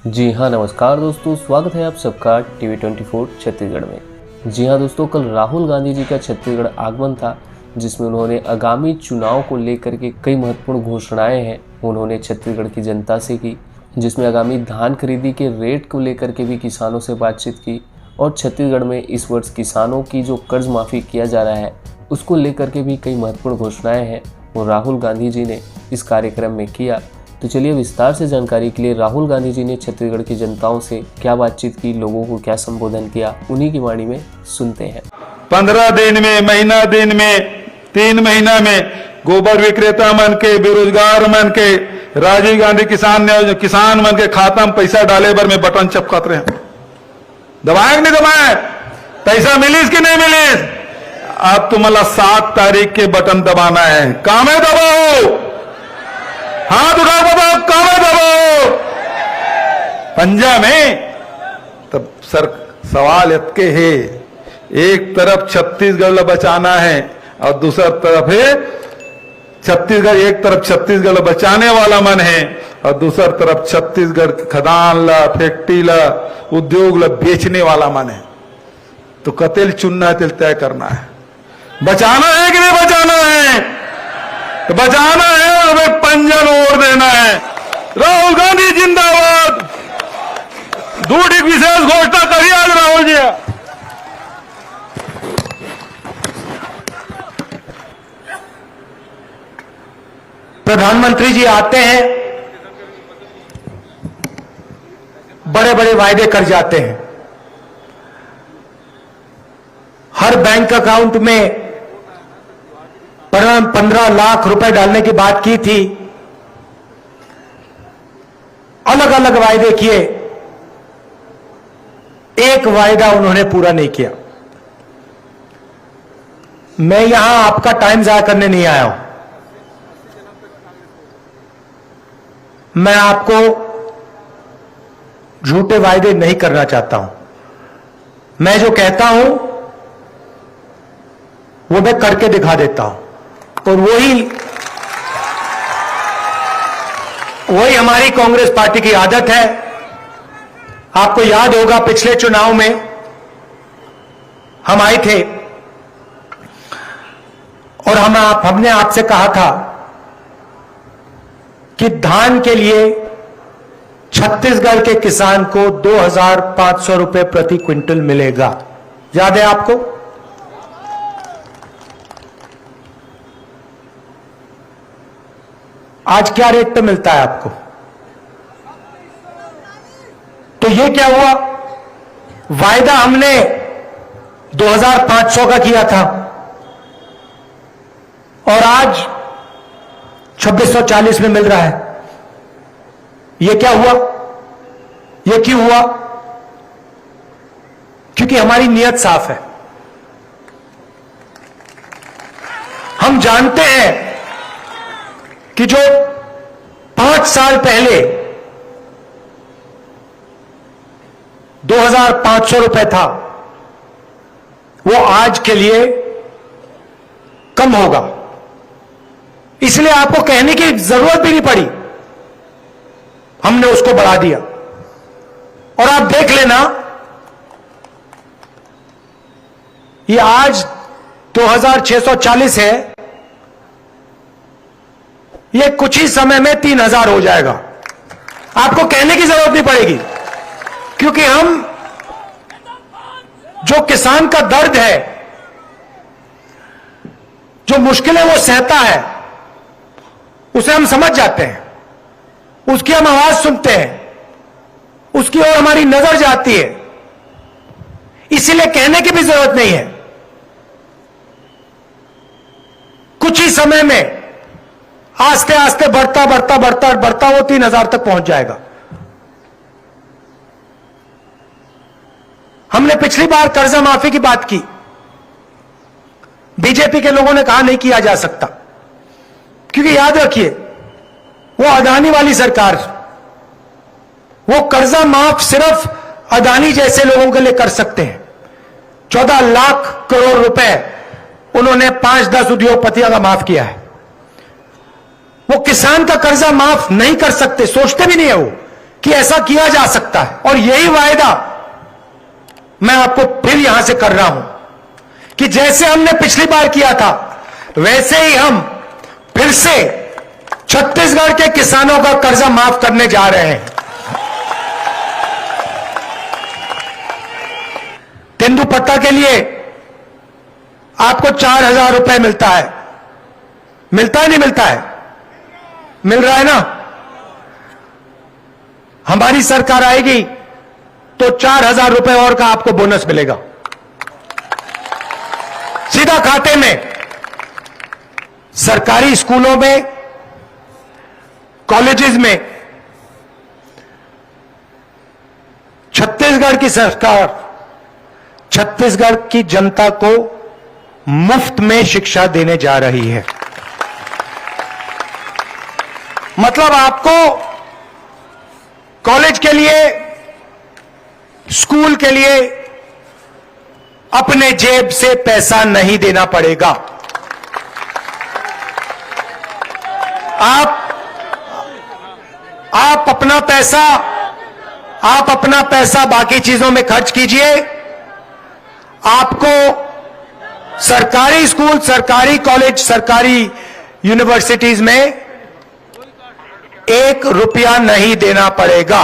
जी हाँ, नमस्कार दोस्तों, स्वागत है आप सबका टीवी 24 छत्तीसगढ़ में। जी हाँ दोस्तों, कल राहुल गांधी जी का छत्तीसगढ़ आगमन था, जिसमें उन्होंने आगामी चुनाव को लेकर के कई महत्वपूर्ण घोषणाएं हैं उन्होंने छत्तीसगढ़ की जनता से की, जिसमें आगामी धान खरीदी के रेट को लेकर के भी किसानों से बातचीत की और छत्तीसगढ़ में इस वर्ष किसानों की जो कर्ज माफ़ी किया जा रहा है उसको लेकर के भी कई महत्वपूर्ण घोषणाएँ हैं वो राहुल गांधी जी ने इस कार्यक्रम में किया। तो चलिए विस्तार से जानकारी के लिए राहुल गांधी जी ने छत्तीसगढ़ की जनताओं से क्या बातचीत की, लोगों को क्या संबोधन किया, उन्हीं की वाणी में सुनते हैं। 15 दिन में, महीना दिन में, 3 महीना में गोबर विक्रेता मन के, बेरोजगार मन के, राजीव गांधी किसान मन के खाता में पैसा डाले बर में बटन चपकत रहे। दबाए नहीं दबाए? पैसा मिलीस कि नहीं मिलीस? अब तुम्हारा 7 तारीख के बटन दबाना है। काम है, दबाओ, हाथ उठाओ, बताओ काम है, दबाओ पंजा में। तब सर सवाल इतके है, एक तरफ छत्तीसगढ़ बचाना है और दूसरा तरफ है छत्तीसगढ़, एक तरफ छत्तीसगढ़ बचाने वाला मन है और दूसरा तरफ छत्तीसगढ़ खदान ला, फैक्ट्री ला, उद्योग ला बेचने वाला मन है। तो कतेल चुनना है, तय करना है। बचाना है कि नहीं बचाना है? तो बचाना है और हमें पंजन ओढ़ देना है। राहुल गांधी जिंदाबाद। दूसरी विशेष घोषणा करिए आज राहुल जी। प्रधानमंत्री जी आते हैं, बड़े बड़े वायदे कर जाते हैं। हर बैंक अकाउंट में 15 लाख रुपए डालने की बात की थी। अलग अलग वायदे किए, एक वायदा उन्होंने पूरा नहीं किया। मैं यहां आपका टाइम जाया करने नहीं आया हूं। मैं आपको झूठे वायदे नहीं करना चाहता हूं। मैं जो कहता हूं वो मैं करके दिखा देता हूं और वही हमारी कांग्रेस पार्टी की आदत है। आपको याद होगा पिछले चुनाव में हम आए थे और हमने आपसे कहा था कि धान के लिए छत्तीसगढ़ के किसान को 2,500 रुपए प्रति क्विंटल मिलेगा। याद है आपको? आज क्या रेट पे मिलता है आपको? तो ये क्या हुआ? वायदा हमने 2,500 का किया था और आज 2,640 में मिल रहा है। ये क्या हुआ? ये क्यों हुआ? क्योंकि हमारी नीयत साफ है। हम जानते हैं कि जो 5 साल पहले 2,500 रुपए था वो आज के लिए कम होगा। इसलिए आपको कहने की जरूरत भी नहीं पड़ी, हमने उसको बढ़ा दिया। और आप देख लेना, ये आज 2,640 है, ये कुछ ही समय में 3,000 हो जाएगा। आपको कहने की जरूरत नहीं पड़ेगी, क्योंकि हम जो किसान का दर्द है, जो मुश्किलें वो सहता है, उसे हम समझ जाते हैं, उसकी हम आवाज सुनते हैं, उसकी ओर हमारी नजर जाती है। इसीलिए कहने की भी जरूरत नहीं है। कुछ ही समय में आस्ते आस्ते बढ़ता बढ़ता बढ़ता बढ़ता वो 3,000 तक पहुंच जाएगा। हमने पिछली बार कर्जा माफी की बात की, बीजेपी के लोगों ने कहा नहीं किया जा सकता, क्योंकि याद रखिए वो अदानी वाली सरकार, वो कर्जा माफ सिर्फ अदानी जैसे लोगों के लिए कर सकते हैं। 14 लाख करोड़ रुपए उन्होंने 5-10 उद्योगपतियों का माफ किया है। वो किसान का कर्जा माफ नहीं कर सकते, सोचते भी नहीं है वो कि ऐसा किया जा सकता है। और यही वायदा मैं आपको फिर यहां से कर रहा हूं कि जैसे हमने पिछली बार किया था वैसे ही हम फिर से छत्तीसगढ़ के किसानों का कर्जा माफ करने जा रहे हैं। तेंदुपत्ता के लिए आपको 4,000 रुपए मिलता है, मिलता है नहीं मिलता है? मिल रहा है ना? हमारी सरकार आएगी तो 4,000 रुपए और का आपको बोनस मिलेगा सीधा खाते में। सरकारी स्कूलों में, कॉलेजेस में छत्तीसगढ़ की सरकार छत्तीसगढ़ की जनता को मुफ्त में शिक्षा देने जा रही है। मतलब आपको कॉलेज के लिए, स्कूल के लिए अपने जेब से पैसा नहीं देना पड़ेगा। आप अपना पैसा बाकी चीजों में खर्च कीजिए। आपको सरकारी स्कूल, सरकारी कॉलेज, सरकारी यूनिवर्सिटीज में 1 रुपया नहीं देना पड़ेगा।